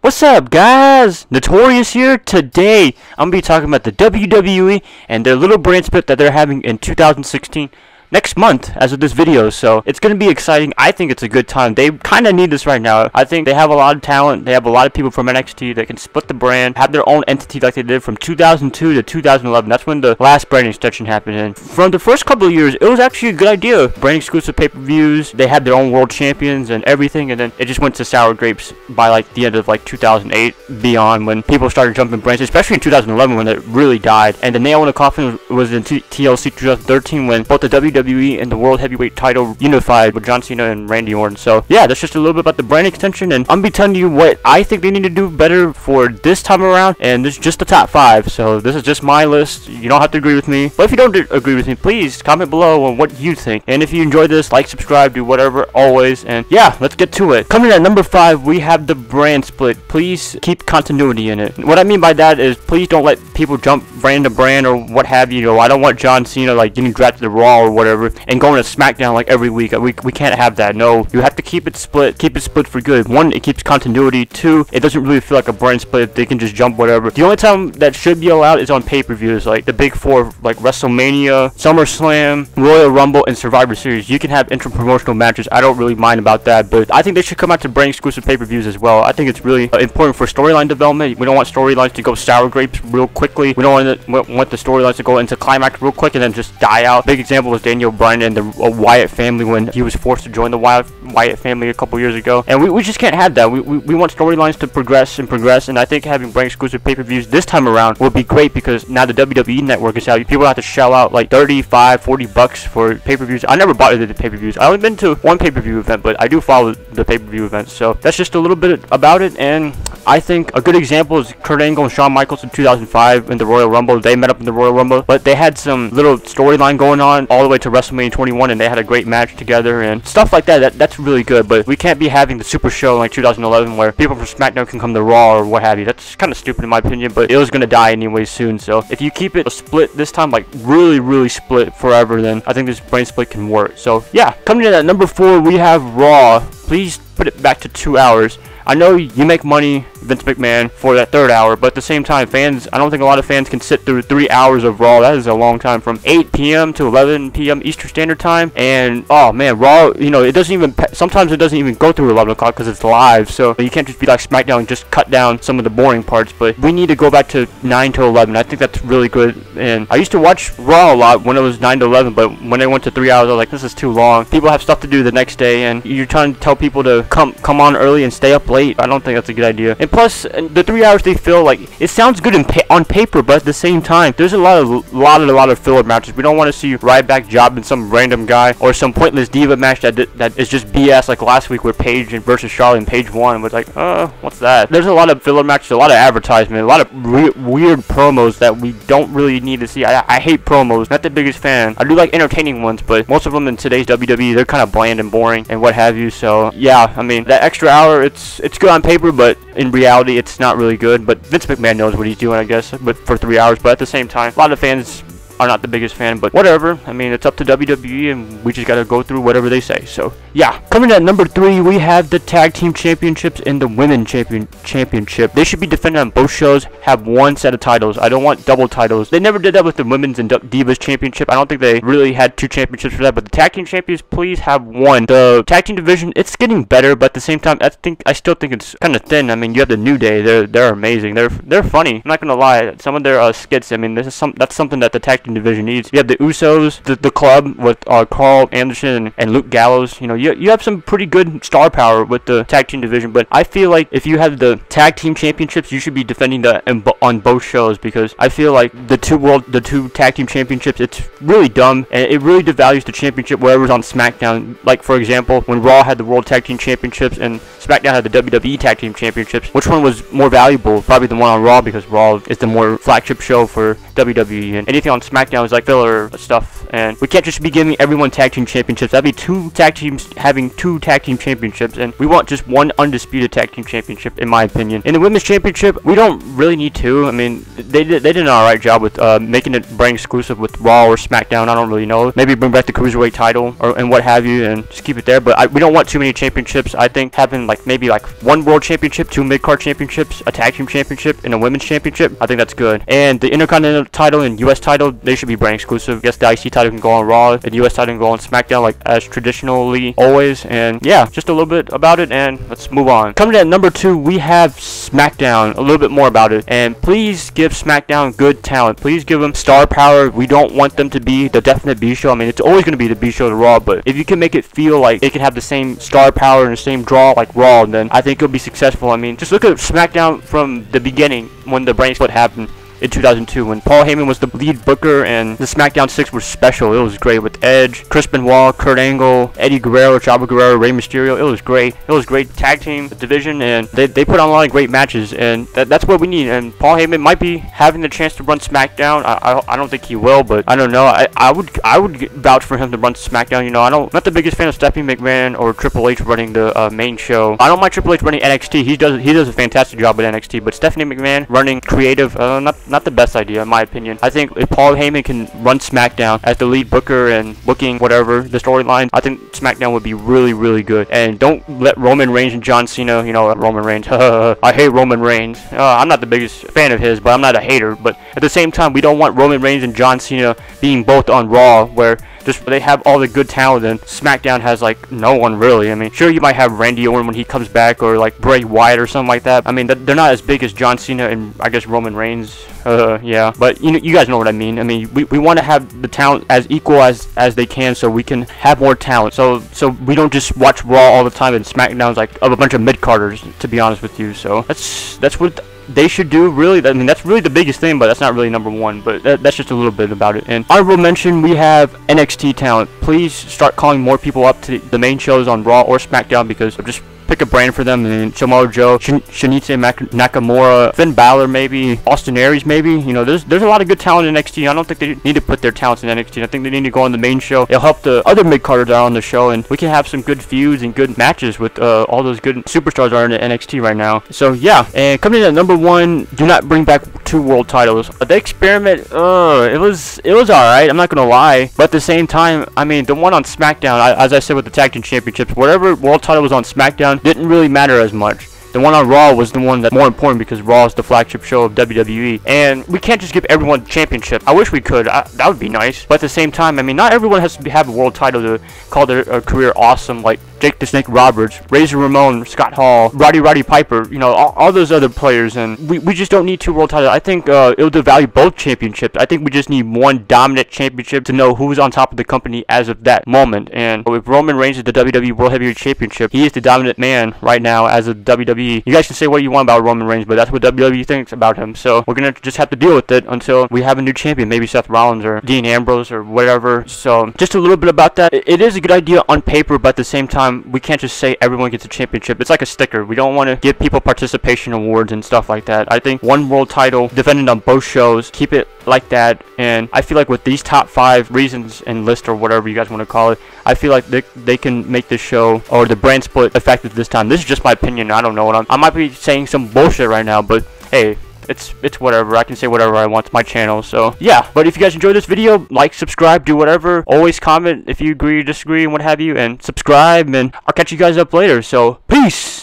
What's up, guys? Notorious here. Today, I'm going to be talking about the WWE and their little brand split that they're having in 2016. Next month as of this video, so it's going to be exciting. I think it's a good time. They kind of need this right now. I think they have a lot of talent. They have a lot of people from NXT that can split the brand, have their own entity like they did from 2002 to 2011. That's when the last brand extension happened. And from the first couple of years, it was actually a good idea. Brand exclusive pay-per-views. They had their own world champions and everything, and then it just went to sour grapes by like the end of like 2008 beyond, when people started jumping brands, especially in 2011 when it really died. And the nail in the coffin was in TLC 2013 when both the WWE and the World Heavyweight title unified with John Cena and Randy Orton. So yeah, that's just a little bit about the brand extension, and I'm gonna be telling you what I think they need to do better for this time around, and this is just the top 5, so this is just my list. You don't have to agree with me, but if you don't agree with me, please comment below on what you think. And if you enjoyed this, like, subscribe, do whatever always. And yeah, let's get to it. Coming in at number 5, we have the brand split. Please keep continuity in it. What I mean by that is, please don't let people jump brand to brand or what have you. I don't want John Cena like getting drafted to Raw or whatever and going to SmackDown like every week. We can't have that. No, you have to keep it split for good. 1, it keeps continuity. 2, it doesn't really feel like a brand split. They can just jump whatever. The only time that should be allowed is on pay-per-views, like the big 4, like WrestleMania, SummerSlam, Royal Rumble, and Survivor Series. You can have inter-promotional matches. I don't really mind about that, but I think they should come out to brand exclusive pay-per-views as well. I think it's really important for storyline development. We don't want storylines to go sour grapes real quickly. We don't want the storylines to go into climax real quick and then just die out. Big example was Daniel Bryan and the Wyatt family when he was forced to join the Wyatt family a couple years ago. And we just can't have that. We want storylines to progress, and I think having brand exclusive pay-per-views this time around will be great, because now the WWE network is out. People have to shell out like $35-40 for pay-per-views. I never bought into the pay-per-views. I've only been to one pay-per-view event, but I do follow the pay-per-view events. So that's just a little bit about it. And I think a good example is Kurt Angle and Shawn Michaels in 2005 in the Royal Rumble. They met up in the Royal Rumble, but they had some little storyline going on all the way to WrestleMania 21, and they had a great match together and stuff like that. That's really good. But we can't be having the Super Show like 2011 where people from SmackDown can come to Raw or what have you. That's kind of stupid in my opinion, but it was going to die anyway soon. So if you keep it a split this time, like really split forever, then I think this brand split can work. So yeah, coming in at number 4, we have Raw. Please put it back to 2 hours. I know you make money, Vince McMahon, for that 3rd hour, but at the same time, fans, I don't think a lot of fans can sit through 3 hours of Raw. That is a long time, from 8 p.m. to 11 p.m. Eastern Standard Time. And oh man, Raw, it doesn't even, sometimes it doesn't even go through 11 o'clock because it's live, so you can't just be like SmackDown and just cut down some of the boring parts. But we need to go back to 9 to 11. I think that's really good. And I used to watch Raw a lot when it was 9 to 11, but when they went to 3 hours, I was like, this is too long. People have stuff to do the next day, and you're trying to tell people to come on early and stay up late. I don't think that's a good idea. And plus, the 3 hours, they feel like it sounds good on paper, but at the same time, there's a lot of filler matches. We don't want to see Ryback jobbing some random guy or some pointless diva match that is just BS, like last week with Paige versus Charlotte, and Paige won. It was like, what's that? There's a lot of filler matches, a lot of advertisement, a lot of weird promos that we don't really need to see. I hate promos. Not the biggest fan. I do like entertaining ones, but most of them in today's WWE, they're kind of bland and boring and what have you. So yeah, I mean, that extra hour, it's good on paper, but in reality, it's not really good. But Vince McMahon knows what he's doing, I guess, but for 3 hours. But at the same time, a lot of fans are not the biggest fan, but whatever. I mean, it's up to WWE, and we just gotta go through whatever they say. So yeah, coming in at number 3, we have the tag team championships and the women championship. They should be defended on both shows, have one set of titles. I don't want double titles. They never did that with the women's and divas championship. I don't think they really had 2 championships for that, but the tag team champions, please have one. The tag team division, it's getting better, but at the same time, I still think it's kind of thin. I mean, you have the New Day. They're amazing. They're funny. I'm not gonna lie. Some of their skits, I mean, that's something that the tag team division needs. You have the Usos, the club with Carl Anderson and Luke Gallows. You have some pretty good star power with the tag team division, but I feel like if you have the tag team championships, you should be defending that on both shows, because I feel like the two tag team championships, it's really dumb, and it really devalues the championship wherever's on SmackDown. Like for example, when Raw had the World Tag Team Championships and SmackDown had the WWE Tag Team Championships, which one was more valuable? Probably the one on Raw, because Raw is the more flagship show for WWE, and anything on SmackDown SmackDown is like filler stuff, and we can't just be giving everyone tag team championships. That'd be two tag teams having two tag team championships, and we want just one undisputed tag team championship, in my opinion. In the women's championship, we don't really need two. I mean, they did an alright job with making it brand exclusive with Raw or SmackDown. I don't really know. Maybe bring back the Cruiserweight title and what have you, and just keep it there. But we don't want too many championships. I think having like maybe like one world championship, two mid-card championships, a tag team championship, and a women's championship, I think that's good. And the Intercontinental title and US title, they should be brand exclusive. I guess the IC title can go on Raw, and the US title can go on SmackDown, like as traditionally always. And yeah, just a little bit about it, and let's move on. Coming in at number 2, we have SmackDown. A little bit more about it, and please give SmackDown good talent. Please give them star power. We don't want them to be the definite B show. I mean, it's always going to be the B show to Raw, but if you can make it feel like it can have the same star power and the same draw like Raw, then I think it'll be successful. I mean, just look at SmackDown from the beginning when the brand split happened in 2002 when Paul Heyman was the lead booker, and the SmackDown 6 was special. It was great with Edge, Chris Benoit, Kurt Angle, Eddie Guerrero, Chavo Guerrero, Rey Mysterio. It was great. It was great tag team division, and they put on a lot of great matches, and that's what we need. And Paul Heyman might be having the chance to run SmackDown. I don't think he will, but I don't know. I would vouch for him to run SmackDown. You know, I'm not the biggest fan of Stephanie McMahon or Triple H running the main show. I don't mind Triple H running NXT. He does a fantastic job with NXT, but Stephanie McMahon running creative, not the best idea in my opinion. I think if Paul Heyman can run SmackDown as the lead booker and booking whatever the storyline, I think SmackDown would be really good. And don't let Roman Reigns and John Cena, you know, Roman Reigns, I hate Roman Reigns. I'm not the biggest fan of his, but I'm not a hater. But at the same time, we don't want Roman Reigns and John Cena being both on Raw, where just they have all the good talent and SmackDown has like no one really. I mean, sure, you might have Randy Orton when he comes back, or like Bray Wyatt or something like that. I mean, they're not as big as John Cena and I guess Roman Reigns. Yeah, but you guys know what I mean. I mean, we want to have the talent as equal as they can, so we can have more talent. So we don't just watch Raw all the time and SmackDown's like of a bunch of mid-carders, to be honest with you. So that's what they should do, really. I mean, that's really the biggest thing, but that's not really number one. But that's just a little bit about it. And honorable mention, we have NXT talent. Please start calling more people up to the main shows on Raw or SmackDown, because just pick a brand for them. And Samoa Joe, Shinichi Nakamura, Finn Balor, maybe Austin Aries, maybe. You know, there's a lot of good talent in NXT. I don't think they need to put their talents in NXT. I think they need to go on the main show. It'll help the other mid-carders that are on the show, and we can have some good feuds and good matches with all those good superstars that are in the NXT right now. So yeah, and coming in at number 1, do not bring back 2 world titles. The experiment, it was alright, I'm not gonna lie, but at the same time, I mean, the one on SmackDown, as I said with the tag team championships, whatever world title was on SmackDown didn't really matter as much. The one on Raw was the one that's more important, because Raw is the flagship show of WWE. And we can't just give everyone championship. I wish we could. That would be nice. But at the same time, I mean, not everyone has to have a world title to call their career awesome. Like Jake the Snake Roberts, Razor Ramon, Scott Hall, Roddy Piper, you know, all those other players. And we just don't need 2 world titles. I think it'll devalue both championships. I think we just need one dominant championship to know who's on top of the company as of that moment. And if Roman Reigns is the WWE World Heavyweight Championship, he is the dominant man right now as a WWE. You guys can say what you want about Roman Reigns, but that's what WWE thinks about him. So we're gonna just have to deal with it until we have a new champion, maybe Seth Rollins or Dean Ambrose or whatever. So just a little bit about that. It is a good idea on paper, but at the same time, we can't just say everyone gets a championship. It's like a sticker. We don't want to give people participation awards and stuff like that. I think one world title defended on both shows, keep it like that. And I feel like with these top 5 reasons and list, or whatever you guys want to call it, I feel like they can make this show or the brand split effective this time. This is just my opinion. I don't know what I might be saying some bullshit right now, but hey, it's whatever. I can say whatever I want. It's my channel. So yeah, but if you guys enjoyed this video, like, subscribe, do whatever. Always comment if you agree or disagree and what have you, and subscribe, and I'll catch you guys up later. So peace.